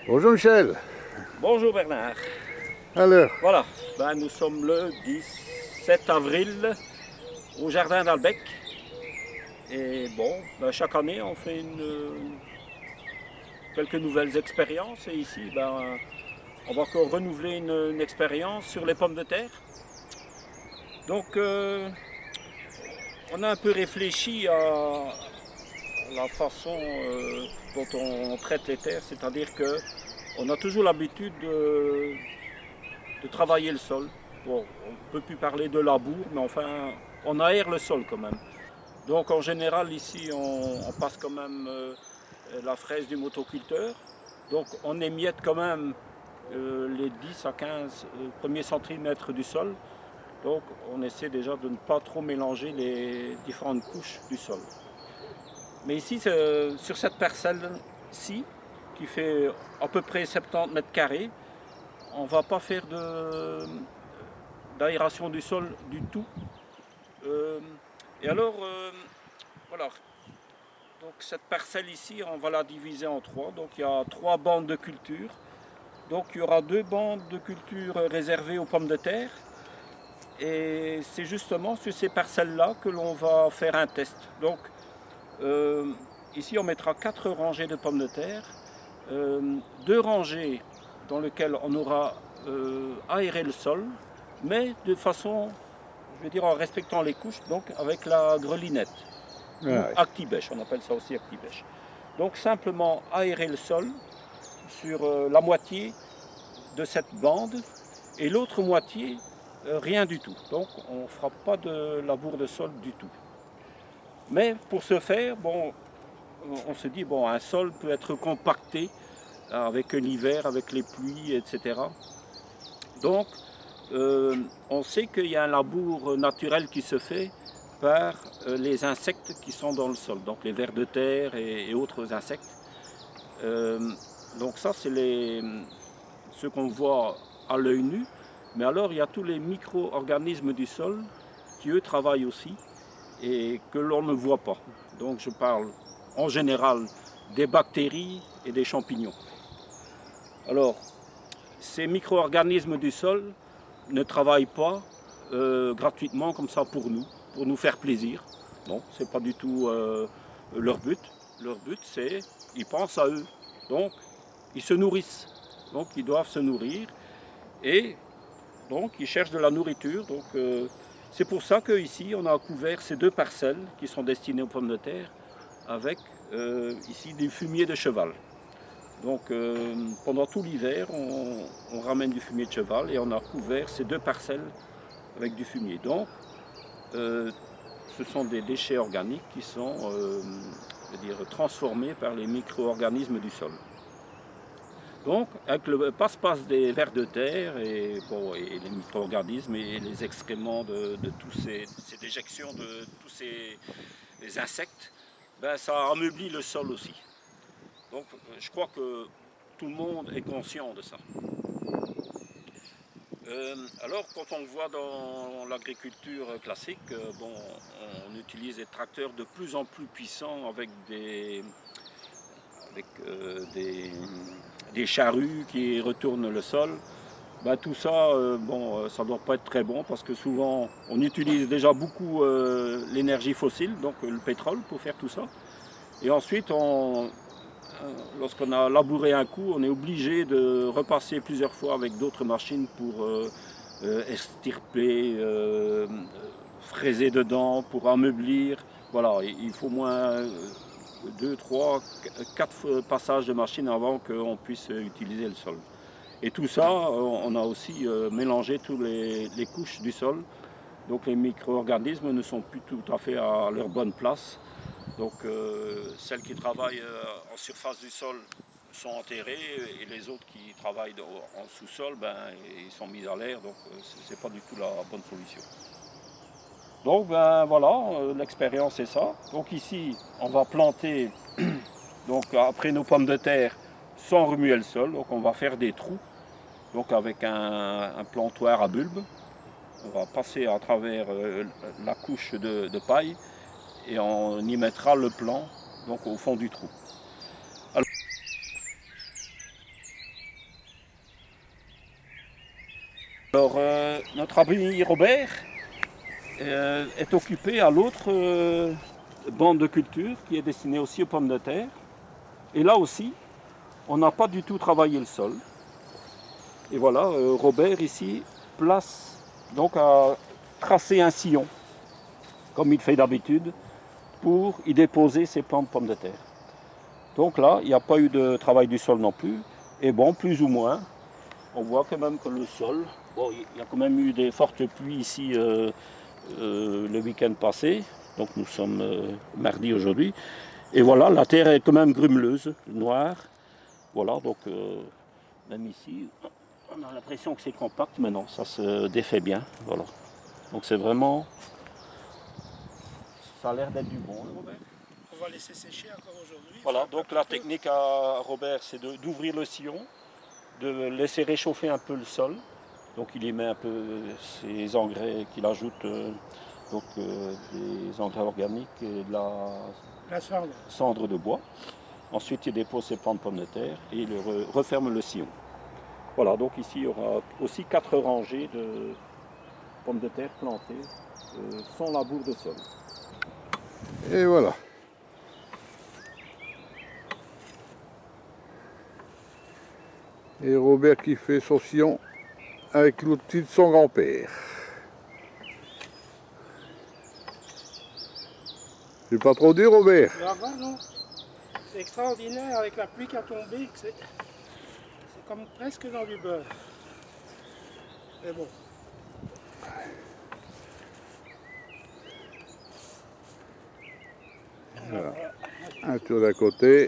Bonjour Michel. Bonjour Bernard. Alors, Voilà, nous sommes le 17 avril au jardin d'Albec. Et bon, chaque année on fait quelques nouvelles expériences. Et ici, on va encore renouveler une expérience sur les pommes de terre. Donc, on a un peu réfléchi à la façon dont on traite les terres, c'est-à-dire qu'on a toujours l'habitude de travailler le sol. Bon, on ne peut plus parler de labour, mais enfin, on aère le sol quand même. Donc en général, ici, on passe quand même la fraise du motoculteur. Donc on émiette quand même les 10 à 15 premiers centimètres du sol. Donc on essaie déjà de ne pas trop mélanger les différentes couches du sol. Mais ici, sur cette parcelle-ci, qui fait à peu près 70 mètres carrés, on ne va pas faire d'aération du sol du tout. Euh, et alors, voilà. Donc cette parcelle ici, on va la diviser en trois. Donc il y a trois bandes de culture. Donc il y aura deux bandes de culture réservées aux pommes de terre. Et c'est justement sur ces parcelles-là que l'on va faire un test. Donc ici, on mettra quatre rangées de pommes de terre, deux rangées dans lesquelles on aura aéré le sol, mais de façon, je veux dire, en respectant les couches, donc avec la grelinette ou ouais. actibèche, on appelle ça aussi actibèche. Donc simplement aérer le sol sur la moitié de cette bande et l'autre moitié rien du tout. Donc on ne fera pas de labour de sol du tout. Mais pour ce faire, bon, on se dit bon, un sol peut être compacté avec l'hiver, avec les pluies, etc. Donc on sait qu'il y a un labour naturel qui se fait par les insectes qui sont dans le sol, donc les vers de terre et autres insectes. Donc ça, c'est ce qu'on voit à l'œil nu. Mais alors, il y a tous les micro-organismes du sol qui, eux, travaillent aussi et que l'on ne voit pas. Donc je parle en général des bactéries et des champignons. Alors, ces micro-organismes du sol ne travaillent pas gratuitement comme ça pour nous faire plaisir. Non, ce n'est pas du tout leur but. Leur but, c'est ils pensent à eux. Donc, ils se nourrissent. Donc, ils doivent se nourrir et donc ils cherchent de la nourriture. Donc, c'est pour ça qu'ici, on a couvert ces deux parcelles qui sont destinées aux pommes de terre avec ici du fumier de cheval. Donc pendant tout l'hiver, on ramène du fumier de cheval et on a couvert ces deux parcelles avec du fumier. Donc ce sont des déchets organiques qui sont transformés par les micro-organismes du sol. Donc avec le passe-passe des vers de terre et les micro-organismes et les excréments de toutes ces déjections de tous ces insectes, ça ameublit le sol aussi. Donc je crois que tout le monde est conscient de ça. Alors quand on voit dans l'agriculture classique, on utilise des tracteurs de plus en plus puissants avec des charrues qui retournent le sol. Tout ça, ça ne doit pas être très bon parce que souvent on utilise déjà beaucoup l'énergie fossile, donc le pétrole pour faire tout ça. Et ensuite lorsqu'on a labouré un coup, on est obligé de repasser plusieurs fois avec d'autres machines pour extirper, fraiser dedans, pour ameublir. Voilà, il faut au moins 2, 3, 4 passages de machines avant qu'on puisse utiliser le sol. Et tout ça, on a aussi mélangé toutes les couches du sol. Donc les micro-organismes ne sont plus tout à fait à leur bonne place. Donc celles qui travaillent en surface du sol sont enterrées et les autres qui travaillent en sous-sol, ils sont mis à l'air, donc ce n'est pas du tout la bonne solution. Donc voilà, l'expérience est ça. Donc ici, on va planter, donc après nos pommes de terre, sans remuer le sol, donc on va faire des trous, donc avec un plantoir à bulbe. On va passer à travers la couche de paille et on y mettra le plant donc au fond du trou. Alors, Alors, notre ami Robert est occupé à l'autre bande de culture qui est destinée aussi aux pommes de terre. Et là aussi, on n'a pas du tout travaillé le sol. Et voilà, Robert ici place, donc à tracer un sillon, comme il fait d'habitude, pour y déposer ses plants de pommes de terre. Donc là, il n'y a pas eu de travail du sol non plus. Et bon, plus ou moins, on voit quand même que le sol, bon, il y a quand même eu des fortes pluies ici le week-end passé. Donc nous sommes mardi aujourd'hui. Et voilà, la terre est quand même grumeleuse, noire. Voilà, donc même ici, on a l'impression que c'est compact, mais non, ça se défait bien. Voilà. Donc c'est vraiment, ça a l'air d'être du bon, Robert. On va laisser sécher encore aujourd'hui. Voilà, donc la technique à Robert, c'est d'ouvrir le sillon, de laisser réchauffer un peu le sol. Donc il y met un peu ses engrais qu'il ajoute, des engrais organiques et de la cendre de bois. Ensuite il dépose ses plants de pommes de terre et il referme le sillon. Voilà, donc ici il y aura aussi 4 rangées de pommes de terre plantées sans labour de sol. Et voilà. Et Robert qui fait son sillon avec l'outil de son grand-père. C'est pas trop dur, Robert? Ça va, non? C'est extraordinaire avec la pluie qui a tombé. C'est comme presque dans du beurre. Mais bon. Voilà. Un tour d'à côté.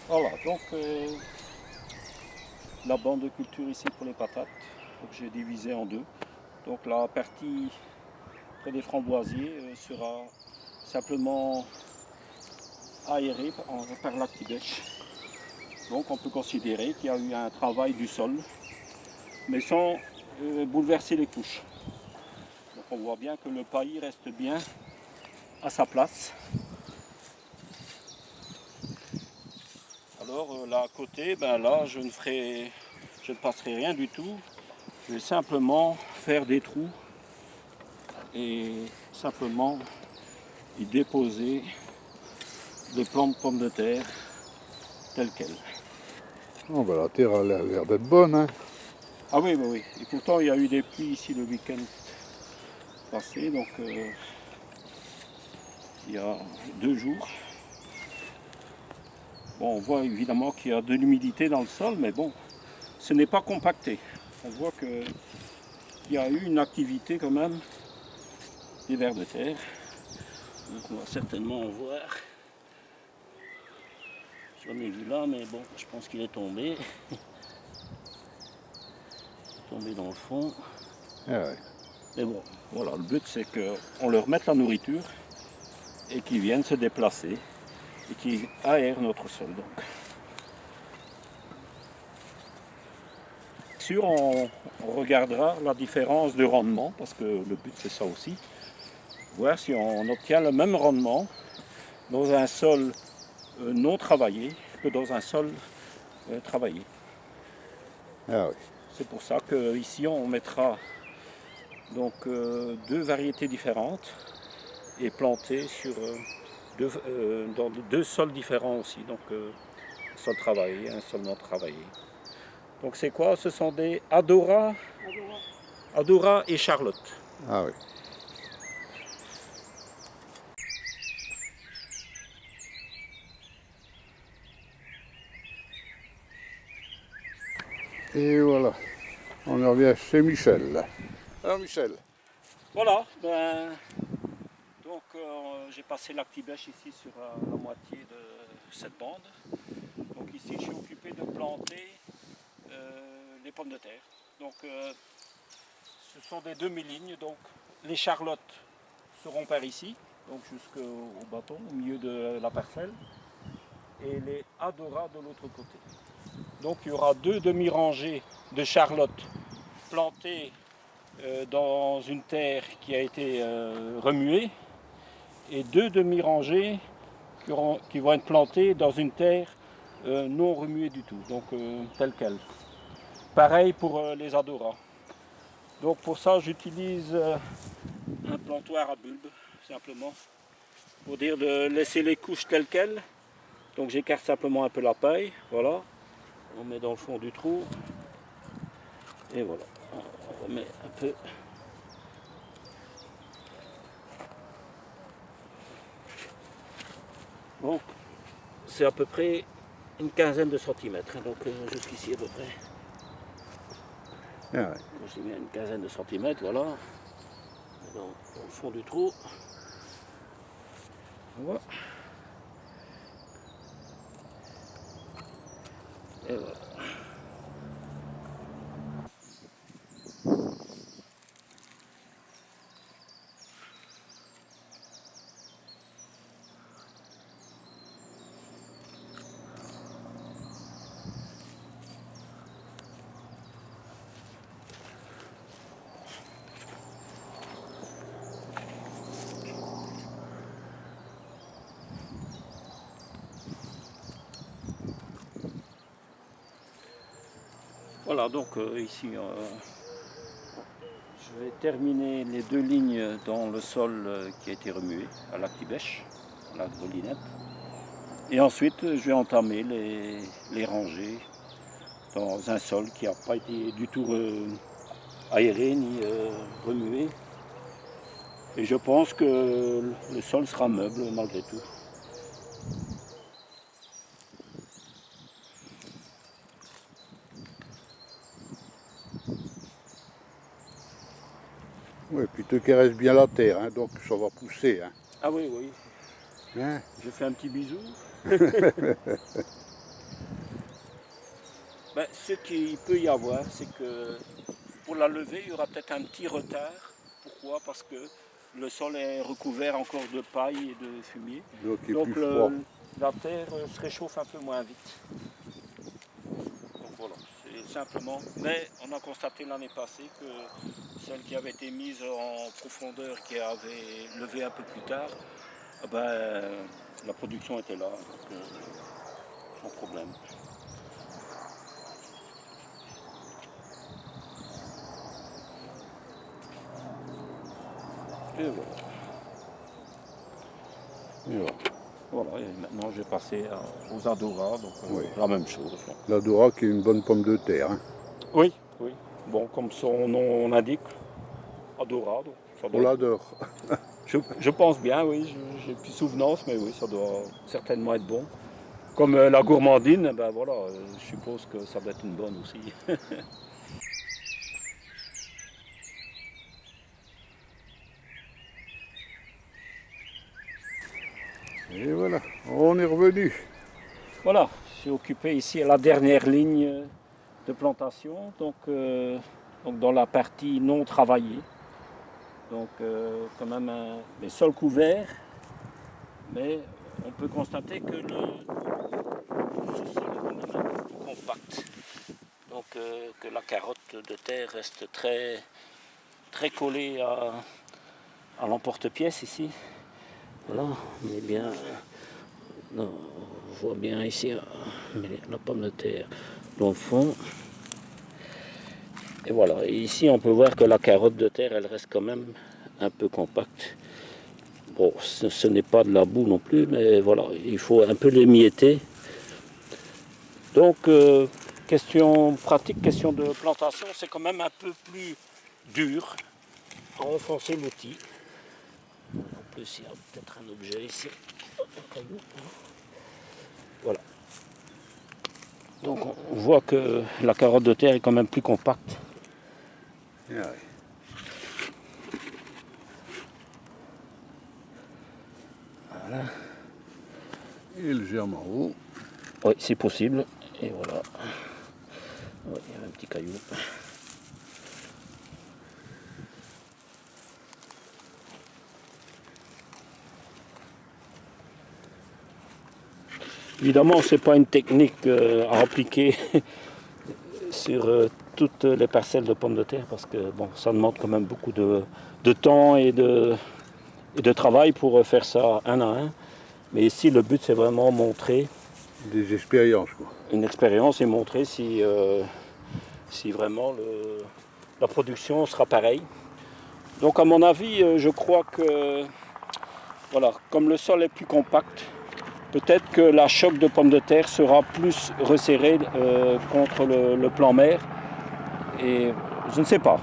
Voilà, donc la bande de culture ici pour les patates, donc j'ai divisé en deux. Donc la partie près des framboisiers sera simplement aérée par l'actibèche. Donc on peut considérer qu'il y a eu un travail du sol, mais sans bouleverser les couches. Donc on voit bien que le paillis reste bien à sa place. Alors là à côté, ben là je ne passerai rien du tout. Je vais simplement faire des trous et simplement y déposer des plants de pommes de terre telles quelles. Oh, ben, la terre a l'air d'être bonne, hein. Ah oui, oui, oui. Et pourtant il y a eu des pluies ici le week-end passé, donc il y a 2 jours. Bon, on voit évidemment qu'il y a de l'humidité dans le sol, mais bon, ce n'est pas compacté. On voit qu'il y a eu une activité quand même des vers de terre. Donc on va certainement en voir. J'en ai vu là, mais bon, je pense qu'il est tombé. Tombé dans le fond. Ah ouais. Mais bon, voilà, le but c'est qu'on leur mette la nourriture et qu'ils viennent se déplacer et qu'ils aèrent notre sol. Donc. Bien sûr, on regardera la différence de rendement, parce que le but c'est ça aussi. Voir si on obtient le même rendement dans un sol non travaillé que dans un sol travaillé. Ah oui. C'est pour ça qu'ici on mettra donc 2 variétés différentes et plantées sur dans 2 sols différents aussi, donc un sol travaillé, un sol non travaillé. Donc c'est quoi? Ce sont des Adora et Charlotte. Ah oui. Et voilà, on en revient chez Michel. Alors Michel. Voilà, donc j'ai passé l'Actibèche ici sur la moitié de cette bande. Donc ici, je suis occupé de planter les pommes de terre. Donc ce sont des demi-lignes. Donc les charlottes seront par ici, donc jusqu'au bâton, au milieu de la parcelle, et les Adora de l'autre côté. Donc il y aura 2 demi-rangées de charlottes plantées dans une terre qui a été remuée, et 2 demi-rangées qui vont être plantées dans une terre non remuée du tout, donc telle quelle. Pareil pour les Adora. Donc pour ça j'utilise un plantoir à bulbe, simplement, pour dire de laisser les couches telles quelles. Donc j'écarte simplement un peu la paille, voilà. On met dans le fond du trou. Et voilà, on remet un peu. Donc c'est à peu près une quinzaine de centimètres, hein, donc jusqu'ici à peu près. Ah ouais. J'ai mis une quinzaine de centimètres, voilà. Dans le fond du trou. Voilà. Et voilà. Voilà, donc ici, je vais terminer les 2 lignes dans le sol qui a été remué, à l'Actibèche, à la grelinette. Et ensuite, je vais entamer les rangées dans un sol qui n'a pas été du tout aéré ni remué. Et je pense que le sol sera meuble malgré tout. Oui, puis tu caresses bien la terre, hein, donc ça va pousser. Hein. Ah oui, oui. Hein? Je fais un petit bisou. Ben, ce qu'il peut y avoir, c'est que pour la levée, il y aura peut-être un petit retard. Pourquoi? Parce que le sol est recouvert encore de paille et de fumier. Donc il est Donc plus froid. la terre se réchauffe un peu moins vite. Donc voilà, c'est simplement. Mais on a constaté l'année passée que celle qui avait été mise en profondeur, qui avait levé un peu plus tard, la production était là, donc, sans problème. Et voilà. Et voilà. Voilà, et maintenant je vais passer aux Adora, donc Oui. la même chose. La Dora qui est une bonne pomme de terre. Hein. Oui, oui. Bon, comme son nom l'indique, Adora. Donc ça On doit l'adore. je pense bien, oui, j'ai plus souvenance, mais oui, ça doit certainement être bon. Comme la gourmandine, ben voilà, je suppose que ça doit être une bonne aussi. Et voilà, on est revenu. Voilà, je suis occupé ici à la dernière ligne de plantation, donc dans la partie non travaillée. Donc quand même les sols couverts, mais on peut constater que le sous-sol est quand même un peu plus compact. Donc que la carotte de terre reste très, très collée à l'emporte-pièce ici. Voilà, on est bien. Non, on voit bien ici la pomme de terre dans le fond. Et voilà, et ici on peut voir que la carotte de terre, elle reste quand même un peu compacte. Bon, ce n'est pas de la boue non plus, mais voilà, il faut un peu l'émietter. Donc, question pratique, question de plantation, c'est quand même un peu plus dur à enfoncer l'outil. En plus, il y a peut-être un objet ici, un caillou. Voilà. Donc on voit que la carotte de terre est quand même plus compacte. Ah ouais. Voilà. Il germe en haut. Oui, c'est possible. Et voilà. Ouais, il y a un petit caillou. Évidemment, ce n'est pas une technique à appliquer sur toutes les parcelles de pommes de terre parce que bon, ça demande quand même beaucoup de temps et de travail pour faire ça un à un. Mais ici, le but, c'est vraiment montrer Des expériences, quoi. une expérience et montrer si vraiment la production sera pareille. Donc à mon avis, je crois que voilà, comme le sol est plus compact, peut-être que la choque de pommes de terre sera plus resserrée contre le plan mer. Et je ne sais pas,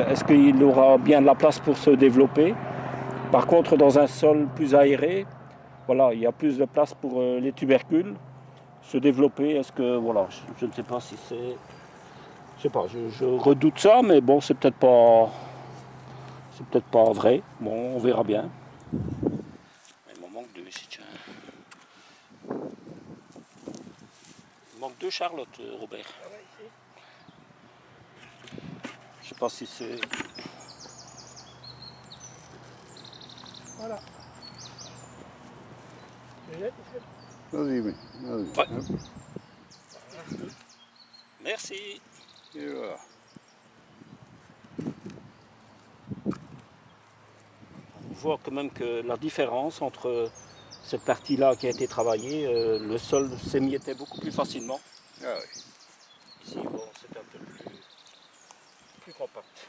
est-ce qu'il aura bien de la place pour se développer? Par contre, dans un sol plus aéré, voilà, il y a plus de place pour les tubercules se développer. Est-ce que, voilà, je ne sais pas si c'est... Je sais pas, je redoute ça, mais bon, c'est peut-être pas vrai. Bon, on verra bien. Il m'en manque deux ici, tiens. Il manque deux Charlotte, Robert. Je sais pas si c'est... Voilà. Vas-y, mais. Vas-y. Ouais. Hop. Merci. Et voilà. On voit quand même que la différence entre cette partie-là qui a été travaillée, le sol s'émiettait beaucoup plus facilement. Ah oui. Ici, bon, c'est un peu plus compact.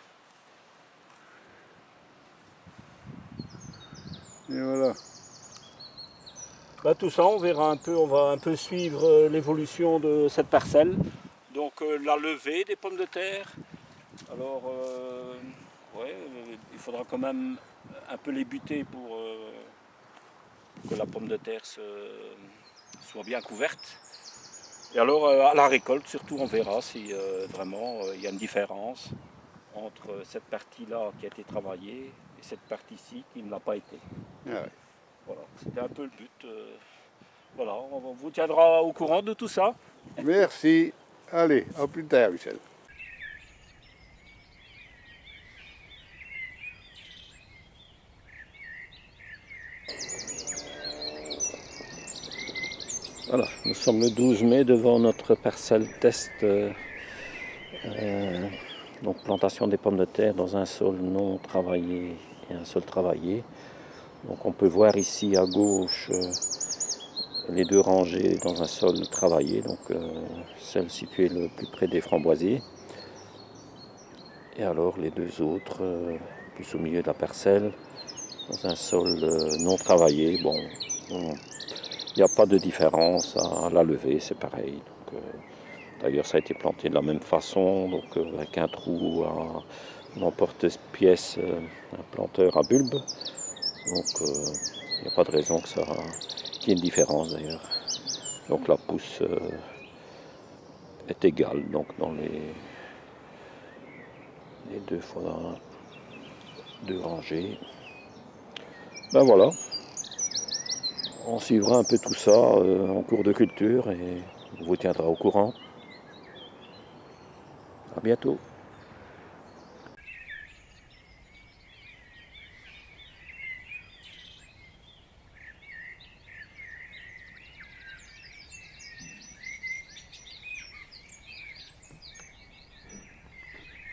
Et voilà. Bah, tout ça, on verra un peu, on va un peu suivre l'évolution de cette parcelle. Donc la levée des pommes de terre. Alors, ouais, il faudra quand même un peu les buter pour que la pomme de terre soit bien couverte. Et alors, à la récolte, surtout, on verra si vraiment il y a une différence entre cette partie-là qui a été travaillée et cette partie-ci qui ne l'a pas été. Ah oui. Voilà, c'était un peu le but. Voilà, on vous tiendra au courant de tout ça. Merci. Allez, à plus tard, Michel. Voilà, nous sommes le 12 mai devant notre parcelle test, donc plantation des pommes de terre dans un sol non travaillé et un sol travaillé. Donc on peut voir ici à gauche les deux rangées dans un sol travaillé, donc celle située le plus près des framboisiers. Et alors les deux autres, plus au milieu de la parcelle, dans un sol non travaillé. Bon, il n'y a pas de différence à la levée, c'est pareil. D'ailleurs, ça a été planté de la même façon, donc avec un trou en porte-pièce, un planteur à bulbe. Donc, il n'y a pas de raison qu'il y ait une différence d'ailleurs. Donc, la pousse est égale donc dans les deux fois deux rangées. Ben voilà. On suivra un peu tout ça en cours de culture et on vous tiendra au courant. À bientôt.